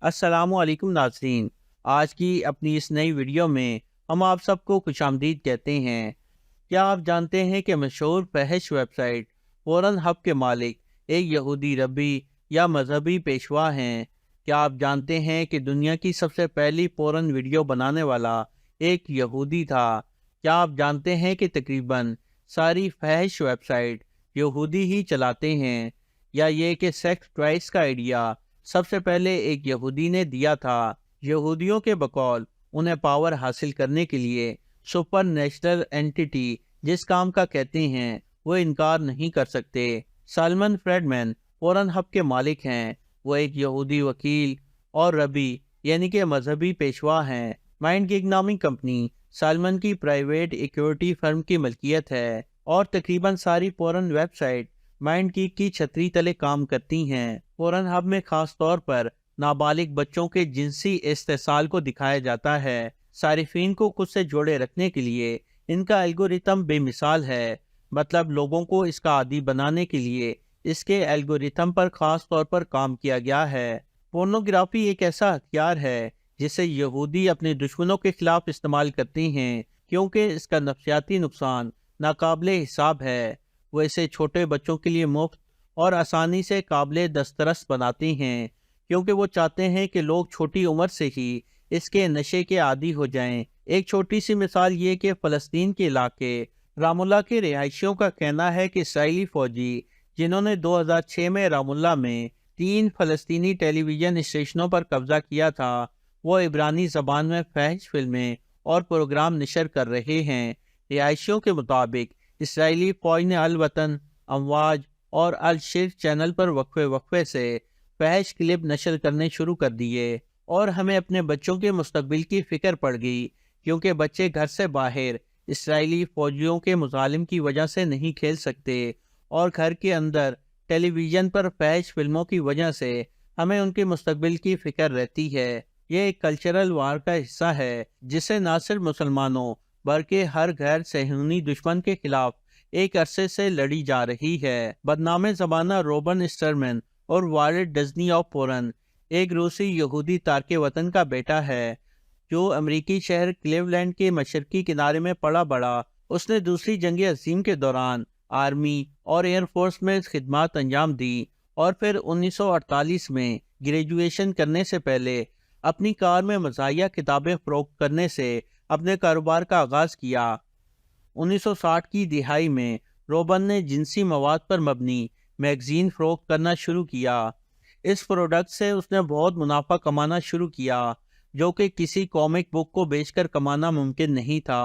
السلام علیکم ناظرین، آج کی اپنی اس نئی ویڈیو میں ہم آپ سب کو خوش آمدید کہتے ہیں۔ کیا آپ جانتے ہیں کہ مشہور فحش ویب سائٹ پورن ہب کے مالک ایک یہودی ربی یا مذہبی پیشوا ہیں؟ کیا آپ جانتے ہیں کہ دنیا کی سب سے پہلی پورن ویڈیو بنانے والا ایک یہودی تھا؟ کیا آپ جانتے ہیں کہ تقریباً ساری فحش ویب سائٹ یہودی ہی چلاتے ہیں؟ یا یہ کہ سیکس ٹوائس کا آئیڈیا سب سے پہلے ایک یہودی نے دیا تھا؟ یہودیوں کے بقول انہیں پاور حاصل کرنے کے لیے سپر نیچرل اینٹیٹی جس کام کا کہتے ہیں وہ انکار نہیں کر سکتے۔ سالمن فریڈمین پورن ہب کے مالک ہیں۔ وہ ایک یہودی وکیل اور ربی یعنی کہ مذہبی پیشوا ہیں۔ مائنڈ گیگ نامی کمپنی سالمن کی پرائیویٹ ایکویٹی فرم کی ملکیت ہے اور تقریباً ساری پورن ویب سائٹ مائنڈ گیگ کی چھتری تلے کام کرتی ہیں۔ پورن ہب میں خاص طور پر نابالغ بچوں کے جنسی استحصال کو دکھایا جاتا ہے۔ صارفین کو خود سے جوڑے رکھنے کے لیے ان کا الگوریتم بے مثال ہے، مطلب لوگوں کو اس کا عادی بنانے کے لیے اس کے الگوریتم پر خاص طور پر کام کیا گیا ہے۔ پورنوگرافی ایک ایسا ہتھیار ہے جسے یہودی اپنے دشمنوں کے خلاف استعمال کرتے ہیں کیونکہ اس کا نفسیاتی نقصان ناقابل حساب ہے۔ وہ اسے چھوٹے بچوں کے لیے مفت اور آسانی سے قابل دسترس بناتے ہیں کیونکہ وہ چاہتے ہیں کہ لوگ چھوٹی عمر سے ہی اس کے نشے کے عادی ہو جائیں۔ ایک چھوٹی سی مثال یہ کہ فلسطین کے علاقے رام اللہ کے رہائشیوں کا کہنا ہے کہ اسرائیلی فوجی جنہوں نے 2006 میں رام اللہ میں 3 فلسطینی ٹیلی ویژن اسٹیشنوں پر قبضہ کیا تھا، وہ عبرانی زبان میں فحش فلمیں اور پروگرام نشر کر رہے ہیں۔ رہائشیوں کے مطابق اسرائیلی فوج نے الوطن، امواج اور الشرق چینل پر وقفے وقفے سے فحش کلپ نشر کرنے شروع کر دیے، اور ہمیں اپنے بچوں کے مستقبل کی فکر پڑ گئی کیونکہ بچے گھر سے باہر اسرائیلی فوجیوں کے مظالم کی وجہ سے نہیں کھیل سکتے، اور گھر کے اندر ٹیلی ویژن پر فحش فلموں کی وجہ سے ہمیں ان کے مستقبل کی فکر رہتی ہے۔ یہ ایک کلچرل وار کا حصہ ہے جسے نہ صرف مسلمانوں بلکہ ہر غیر صہیونی دشمن کے خلاف ایک عرصے سے لڑی جا رہی ہے۔ بدنام زمانہ روبن اسٹرمن اور والٹ ڈزنی آف پورن ایک روسی یہودی تارک وطن کا بیٹا ہے جو امریکی شہر کلیولینڈ کے مشرقی کنارے میں پڑا بڑھا۔ اس نے دوسری جنگ عظیم کے دوران آرمی اور ایئر فورس میں خدمات انجام دی اور پھر 1948 میں گریجویشن کرنے سے پہلے اپنی کار میں مزاحیہ کتابیں فروخت کرنے سے اپنے کاروبار کا آغاز کیا۔ 1960 کی دہائی میں روبن نے جنسی مواد پر مبنی میگزین فروخت کرنا شروع کیا۔ اس پروڈکٹ سے اس نے بہت منافع کمانا شروع کیا جو کہ کسی کامک بک کو بیچ کر کمانا ممکن نہیں تھا۔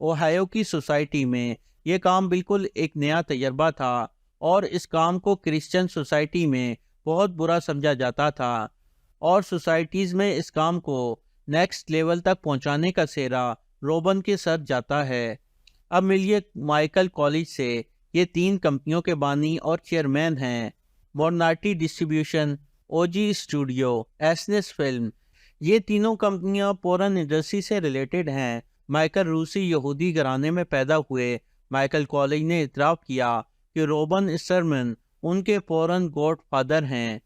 اوہایو کی سوسائٹی میں یہ کام بالکل ایک نیا تجربہ تھا اور اس کام کو کرسچن سوسائٹی میں بہت برا سمجھا جاتا تھا، اور سوسائٹیز میں اس کام کو نیکسٹ لیول تک پہنچانے کا سہرا روبن کے سر جاتا ہے۔ اب ملیے مائیکل کالج سے، یہ 3 کمپنیوں کے بانی اور چیئرمین ہیں: مورنارٹی ڈسٹریبیوشن، او جی اسٹوڈیو، ایسنس فلم۔ یہ تینوں کمپنیاں پورن انڈسٹری سے ریلیٹڈ ہیں۔ مائیکل روسی یہودی گھرانے میں پیدا ہوئے۔ مائیکل کالج نے اعتراف کیا کہ روبن اسٹرمن ان کے پورن گوڈ فادر ہیں۔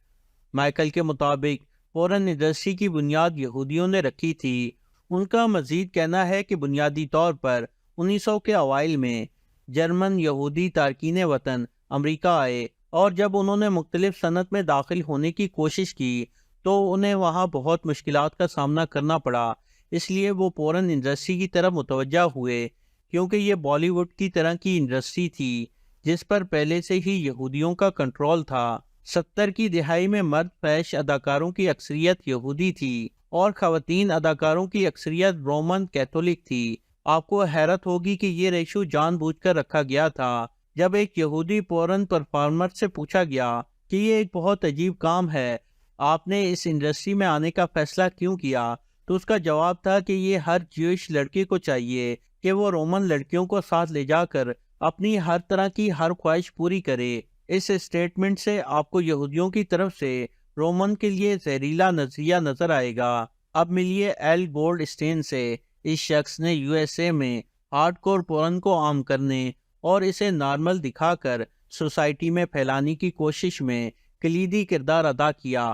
مائیکل کے مطابق پورن انڈسٹری کی بنیاد یہودیوں نے رکھی تھی۔ ان کا مزید کہنا ہے کہ بنیادی طور پر 1900 کے اوائل میں جرمن یہودی تارکین وطن امریکہ آئے، اور جب انہوں نے مختلف صنعت میں داخل ہونے کی کوشش کی تو انہیں وہاں بہت مشکلات کا سامنا کرنا پڑا، اس لیے وہ پورن انڈسٹری کی طرف متوجہ ہوئے کیونکہ یہ بالی ووڈ کی طرح کی انڈسٹری تھی جس پر پہلے سے ہی یہودیوں کا کنٹرول تھا۔ 70 کی دہائی میں مرد فحش اداکاروں کی اکثریت یہودی تھی اور خواتین اداکاروں کی اکثریت رومن کیتھولک تھی۔ آپ کو حیرت ہوگی کہ یہ ریشو جان بوجھ کر رکھا گیا تھا۔ جب ایک یہودی پورن پرفارمر سے پوچھا گیا کہ یہ ایک بہت عجیب کام ہے، آپ نے اس انڈسٹری میں آنے کا فیصلہ کیوں کیا، تو اس کا جواب تھا کہ یہ ہر جیوش لڑکے کو چاہیے کہ وہ رومن لڑکیوں کو ساتھ لے جا کر اپنی ہر طرح کی ہر خواہش پوری کرے۔ اس اسٹیٹمنٹ سے آپ کو یہودیوں کی طرف سے رومن کے لیے زہریلا نظریہ نظر آئے گا۔ اب ملیے ایل گولڈ اسٹین سے۔ اس شخص نے یو ایس اے میں ہارڈ کور پورن کو عام کرنے اور اسے نارمل دکھا کر سوسائٹی میں پھیلانے کی کوشش میں کلیدی کردار ادا کیا۔